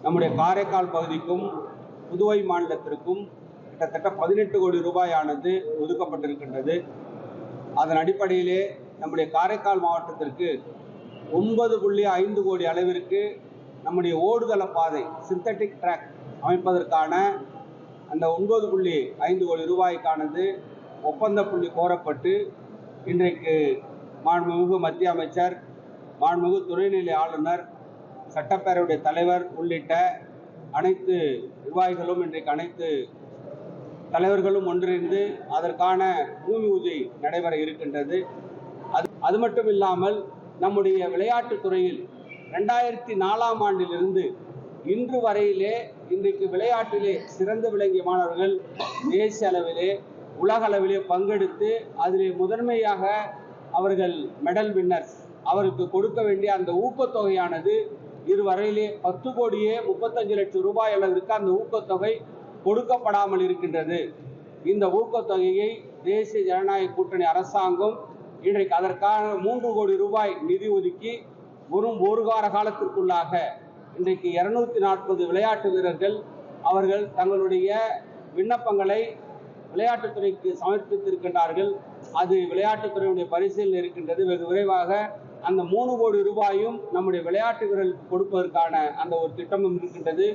நம்முடைய காரைக்கால் பகுதிக்கும் புதுவை மாநிலத்திற்கும் கிட்டத்தட்ட 18 கோடி ரூபாயானது ஒதுக்கப்பட்டிருக்கின்றது. அதன் அடிப்படையிலே நம்முடைய காரைக்கால் மாவட்டத்திற்கு 9.5 கோடி அளவிற்கு நம்முடைய ஓடுதள பாதை சிந்தட்டிக் ட்ராக் அமைப்பதற்கான அந்த 9.5 கோடி ரூபாய்க்கானது ஒப்பந்த புள்ளி கோரப்பட்டு இன்றைக்கு மாண்புமிகு மத்திய அமைச்சர், மாண்புமிகு துணைநிலை ஆளுநர், சட்டப்பேரவையுடைய தலைவர் உள்ளிட்ட அனைத்து நிர்வாகிகளும் இன்றைக்கு அனைத்து தலைவர்களும் ஒன்றிணைந்து அதற்கான பூமி பூஜை நடைபெற இருக்கின்றது. அது மட்டும் இல்லாமல் நம்முடைய விளையாட்டுத் துறையில் 2004ஆம் ஆண்டிலிருந்து இன்று வரையிலே இன்றைக்கு விளையாட்டிலே சிறந்து விளங்கிய மாணவர்கள் தேசிய அளவிலே உலக அளவிலே பங்கெடுத்து அதிலே முதன்மையாக அவர்கள் மெடல் வின்னர்ஸ் அவருக்கு கொடுக்க வேண்டிய அந்த ஊக்கத்தொகையானது இதுவரையிலே 10 கோடியே 35 லட்சம் ரூபாய் அளவிற்கு அந்த ஊக்கத்தொகை கொடுக்கப்படாமல் இருக்கின்றது. இந்த ஊக்கத்தொகையை தேசிய ஜனநாயக கூட்டணி அரசாங்கம் இன்றைக்கு அதற்கான 3 கோடி ரூபாய் நிதி ஒதுக்கி ஒரு வார காலத்திற்குள்ளாக இன்றைக்கு 240 விளையாட்டு வீரர்கள் அவர்கள் தங்களுடைய விண்ணப்பங்களை விளையாட்டுத்துறைக்கு சமர்ப்பித்திருக்கின்றார்கள். அது விளையாட்டுத்துறையுடைய பரிசீலனை இருக்கின்றது. வெகு விரைவாக அந்த 3 கோடி ரூபாயும் நம்முடைய விளையாட்டு வீரர்களுக்கு கொடுப்பதற்கான அந்த ஒரு திட்டமும் இருக்கின்றது.